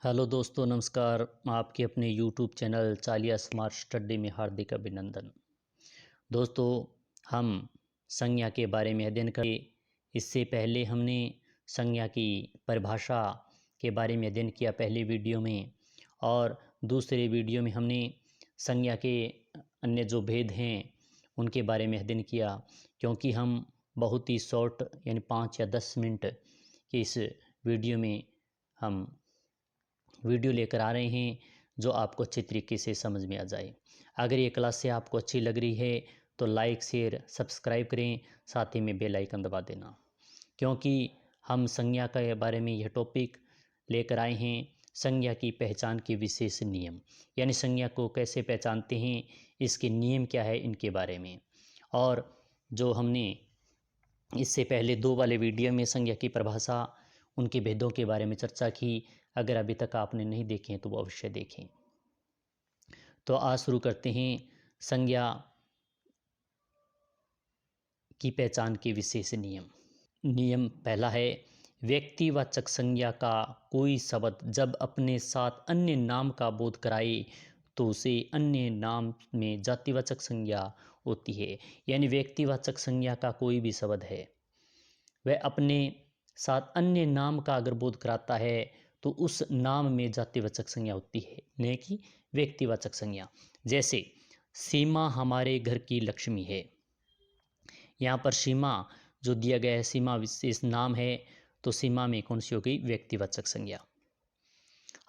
Hello दोस्तों, नमस्कार। आपके अपने यूट्यूब चैनल चालिया स्मार्ट स्टडी में हार्दिक अभिनंदन। दोस्तों, हम संज्ञा के बारे में अध्ययन करें। इससे पहले हमने संज्ञा की परिभाषा के बारे में अध्ययन किया पहले वीडियो में, और दूसरे वीडियो में हमने संज्ञा के अन्य जो भेद हैं उनके बारे में अध्ययन किया। क्योंकि हम बहुत ही शॉर्ट यानी 5 या 10 मिनट की इस वीडियो में हम वीडियो लेकर आ रहे हैं जो आपको अच्छे तरीके से समझ में आ जाए। अगर ये क्लास से आपको अच्छी लग रही है तो लाइक शेयर सब्सक्राइब करें, साथ ही में बेल आइकन दबा देना। क्योंकि हम संज्ञा के बारे में यह टॉपिक लेकर आए हैं, संज्ञा की पहचान के विशेष नियम, यानी संज्ञा को कैसे पहचानते हैं, इसके नियम क्या है, इनके बारे में। और जो हमने इससे पहले 2 वाले वीडियो में संज्ञा की परिभाषा, उनके भेदों के बारे में चर्चा की। अगर अभी तक आपने नहीं देखे हैं तो वो अवश्य देखें। तो आज शुरू करते हैं संज्ञा की पहचान के विशेष नियम। नियम पहला है, व्यक्तिवाचक संज्ञा का कोई शब्द जब अपने साथ अन्य नाम का बोध कराए तो उसे अन्य नाम में जातिवाचक संज्ञा होती है। यानी व्यक्तिवाचक संज्ञा का कोई भी शब्द है, वह अपने साथ अन्य नाम का अगर बोध कराता है तो उस नाम में जातिवाचक संज्ञा होती है, न कि व्यक्तिवाचक संज्ञा। जैसे सीमा हमारे घर की लक्ष्मी है। यहाँ पर सीमा जो दिया गया है, सीमा विशेष नाम है, तो सीमा में कौन सी हो गई? व्यक्तिवाचक संज्ञा।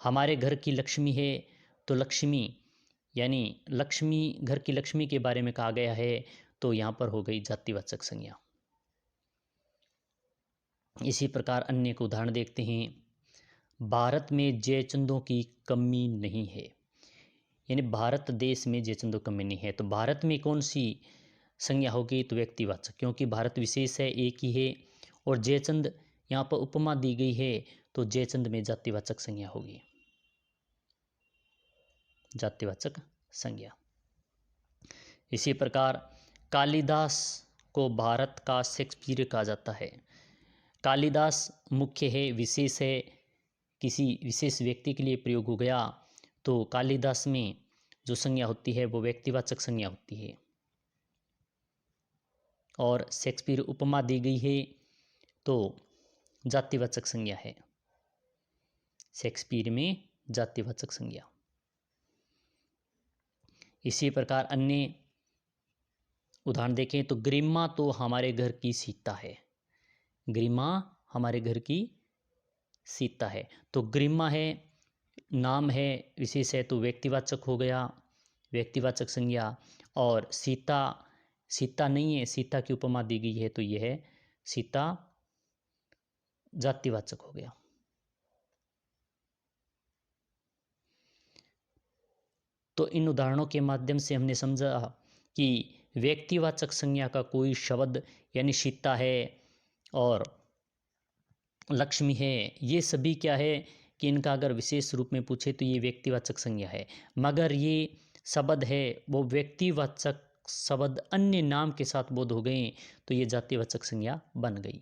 हमारे घर की लक्ष्मी है, तो लक्ष्मी यानी लक्ष्मी, घर की लक्ष्मी के बारे में कहा गया है, तो यहाँ पर हो गई जातिवाचक संज्ञा। इसी प्रकार अन्य को उदाहरण देखते हैं। भारत में जयचंदों की कमी नहीं है, यानी भारत देश में जयचंदों की कमी नहीं है, तो भारत में कौन सी संज्ञा होगी? तो व्यक्तिवाचक, क्योंकि भारत विशेष है, एक ही है। और जयचंद यहाँ पर उपमा दी गई है, तो जयचंद में जातिवाचक संज्ञा होगी, जातिवाचक संज्ञा। इसी प्रकार कालिदास को भारत का शेक्सपियर कहा जाता है। कालिदास मुख्य है, विशेष है, किसी विशेष व्यक्ति के लिए प्रयोग हो गया, तो कालिदास में जो संज्ञा होती है वो व्यक्तिवाचक संज्ञा होती है। और शेक्सपियर उपमा दी गई है तो जातिवाचक संज्ञा है, शेक्सपियर में जातिवाचक संज्ञा। इसी प्रकार अन्य उदाहरण देखें तो गरिमा तो हमारे घर की सीता है। गरिमा हमारे घर की सीता है, तो गरिमा है, नाम है, विशेष है, तो व्यक्तिवाचक हो गया, व्यक्तिवाचक संज्ञा। और सीता, सीता नहीं है, सीता की उपमा दी गई है, तो यह है सीता, जातिवाचक हो गया। तो इन उदाहरणों के माध्यम से हमने समझा कि व्यक्तिवाचक संज्ञा का कोई शब्द, यानी सीता है और लक्ष्मी है, ये सभी क्या है कि इनका अगर विशेष रूप में पूछे तो ये व्यक्तिवाचक संज्ञा है। मगर ये शब्द है वो व्यक्तिवाचक शब्द अन्य नाम के साथ बोध हो गए तो ये जातिवाचक संज्ञा बन गई।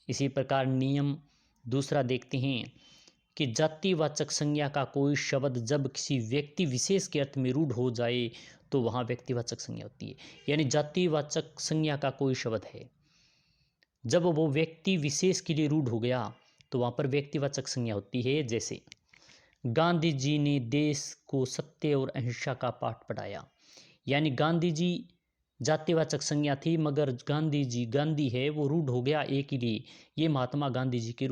इसी प्रकार नियम दूसरा देखते हैं कि जातिवाचक संज्ञा का कोई शब्द जब किसी व्यक्ति विशेष के अर्थ में रूढ़ हो जाए तो वहाँ व्यक्तिवाचक संज्ञा होती है। यानी जातिवाचक संज्ञा का कोई शब्द है, जब वो व्यक्ति विशेष के लिए रूढ़ हो गया तो वहाँ पर व्यक्तिवाचक संज्ञा होती है। जैसे गांधी जी ने देश को सत्य और अहिंसा का पाठ पढ़ाया, यानी गांधी जी जातिवाचक संज्ञा थी, मगर गांधी जी, गांधी है वो रूढ़ हो गया एक ही लिए, ये महात्मा गांधी जी के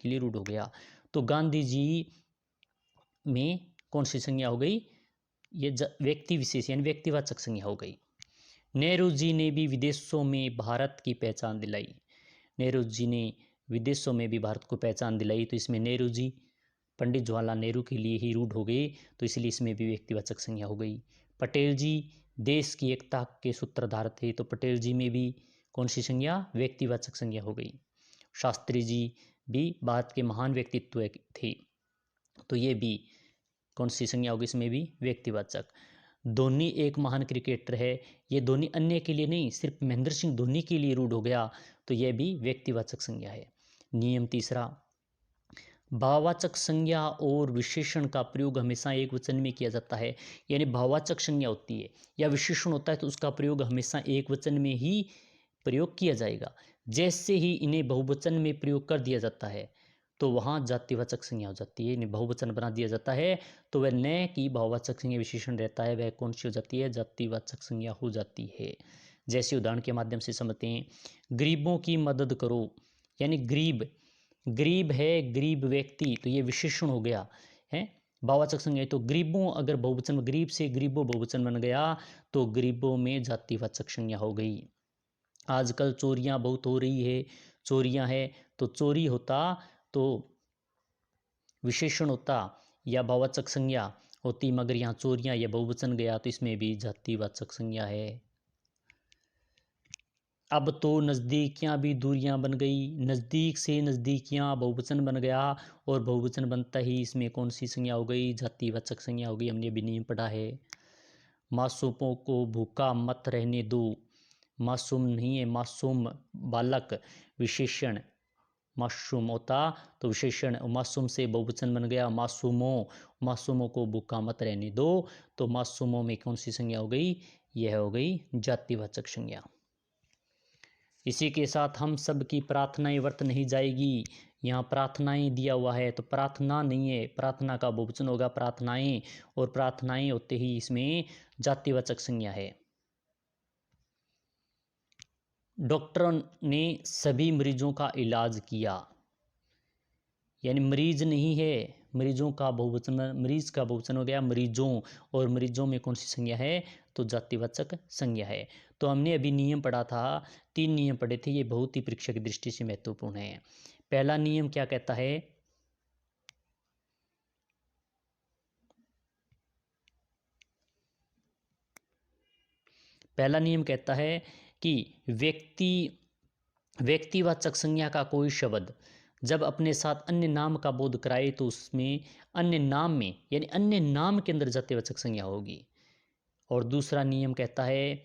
लिए रूढ़ हो गया, तो गांधी जी में कौन सी संज्ञा हो गई? ये व्यक्ति विशेष यानी व्यक्तिवाचक संज्ञा हो गई। नेहरू जी ने भी विदेशों में भारत की पहचान दिलाई। नेहरू जी ने विदेशों में भी भारत को पहचान दिलाई, तो इसमें नेहरू जी पंडित जवाहरलाल नेहरू के लिए ही रूढ़ हो गए, तो इसलिए इसमें भी व्यक्तिवाचक संज्ञा हो गई। पटेल जी देश की एकता के सूत्रधार थे, तो पटेल जी में भी कौन सी संज्ञा? व्यक्तिवाचक संज्ञा हो गई। शास्त्री जी भी भारत के महान व्यक्तित्व थे, तो ये भी कौन सी संज्ञा होगी? इसमें भी व्यक्तिवाचक। धोनी एक महान क्रिकेटर है, ये धोनी अन्य के लिए नहीं, सिर्फ महेंद्र सिंह धोनी के लिए रूढ़ हो गया, तो यह भी व्यक्तिवाचक संज्ञा है। नियम तीसरा, भाववाचक संज्ञा और विशेषण का प्रयोग हमेशा एक वचन में किया जाता है। यानी भाववाचक संज्ञा होती है या विशेषण होता है तो उसका प्रयोग हमेशा एक वचन में ही प्रयोग किया जाएगा। जैसे ही इन्हें बहुवचन में प्रयोग कर दिया जाता है तो वहाँ जातिवाचक संज्ञा हो जाती है। इन्हें बहुवचन बना दिया जाता है तो वह न की भाववाचक संज्ञा विशेषण रहता है, वह कौन सी हो जाती है? जातिवाचक संज्ञा हो जाती है। जैसे उदाहरण के माध्यम से समझते हैं, गरीबों की मदद करो। यानी गरीब, गरीब है, गरीब व्यक्ति, तो ये विशेषण हो गया है, भाववाचक संज्ञा है। तो गरीबों अगर बहुवचन में, गरीब से गरीबों बहुवचन बन गया तो गरीबों में जातिवाचक संज्ञा हो गई। आजकल चोरियां बहुत हो रही है, चोरियां है, तो चोरी होता तो विशेषण होता या भाववाचक संज्ञा होती, मगर यहाँ चोरियां या बहुवचन गया तो इसमें भी जातिवाचक संज्ञा है। अब तो नज़दीकियाँ भी दूरियां बन गई। नज़दीक से नज़दीकियाँ बहुवचन बन गया और बहुवचन बनता ही इसमें कौन सी संज्ञा हो गई? जातिवाचक संज्ञा हो गई। हमने अभी नियम पढ़ा है। मासूमों को भूखा मत रहने दो। मासूम नहीं है, मासूम बालक विशेषण, मासूम होता तो विशेषण, मासूम से बहुवचन बन गया मासूमों, मासूमों को भूखा मत रहने दो, तो मासूमों में कौन सी संज्ञा हो गई? यह हो गई जातिवाचक संज्ञा। इसी के साथ हम सब की प्रार्थनाएं व्यर्थ नहीं जाएगी। यहाँ प्रार्थनाएं दिया हुआ है तो प्रार्थना नहीं है, प्रार्थना का बहुवचन होगा प्रार्थनाएं, और प्रार्थनाएं होते ही इसमें जातिवाचक संज्ञा है। डॉक्टर ने सभी मरीजों का इलाज किया। यानी मरीज नहीं है, मरीजों का बहुवचन, मरीज का बहुवचन हो गया मरीजों, और मरीजों में कौन सी संज्ञा है? तो जातिवाचक संज्ञा है। तो हमने अभी नियम पढ़ा था, 3 नियम पढ़े थे, ये बहुत ही परीक्षा की दृष्टि से महत्वपूर्ण है। पहला नियम क्या कहता है? पहला नियम कहता है कि व्यक्तिवाचक संज्ञा का कोई शब्द जब अपने साथ अन्य नाम का बोध कराए तो उसमें अन्य नाम में, यानी अन्य नाम के अंदर जातिवाचक संज्ञा होगी। और दूसरा नियम कहता है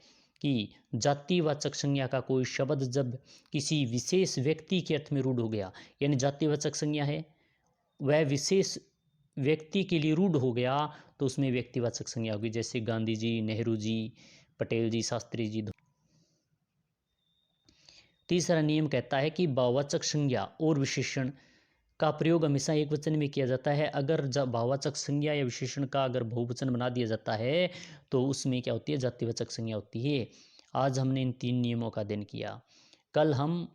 कि जातिवाचक संज्ञा का कोई शब्द जब किसी विशेष व्यक्ति के अर्थ में रूढ़ हो गया, यानी जातिवाचक संज्ञा है, वह विशेष व्यक्ति के लिए रूढ़ हो गया तो उसमें व्यक्तिवाचक संज्ञा होगी। जैसे गांधी जी, नेहरू जी, पटेल जी, शास्त्री जी। तीसरा नियम कहता है कि भाववाचक संज्ञा और विशेषण का प्रयोग हमेशा एक वचन में किया जाता है। अगर जब भाववाचक संज्ञा या विशेषण का अगर बहुवचन बना दिया जाता है तो उसमें क्या होती है? जातिवाचक संज्ञा होती है। आज हमने इन 3 नियमों का अध्ययन किया। कल हम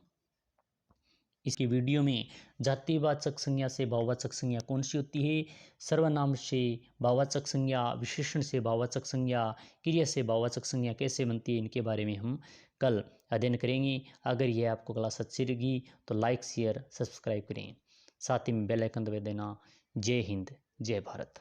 इसकी वीडियो में जातिवाचक संज्ञा से भाववाचक संज्ञा कौन सी होती है, सर्वनाम से भाववाचक संज्ञा, विशेषण से भाववाचक संज्ञा, क्रिया से भाववाचक संज्ञा कैसे बनती है, इनके बारे में हम कल अध्ययन करेंगे। अगर यह आपको क्लास अच्छी लगी तो लाइक, शेयर, सब्सक्राइब करें, साथ ही में बेल आइकन दबा देना। जय हिंद, जय भारत।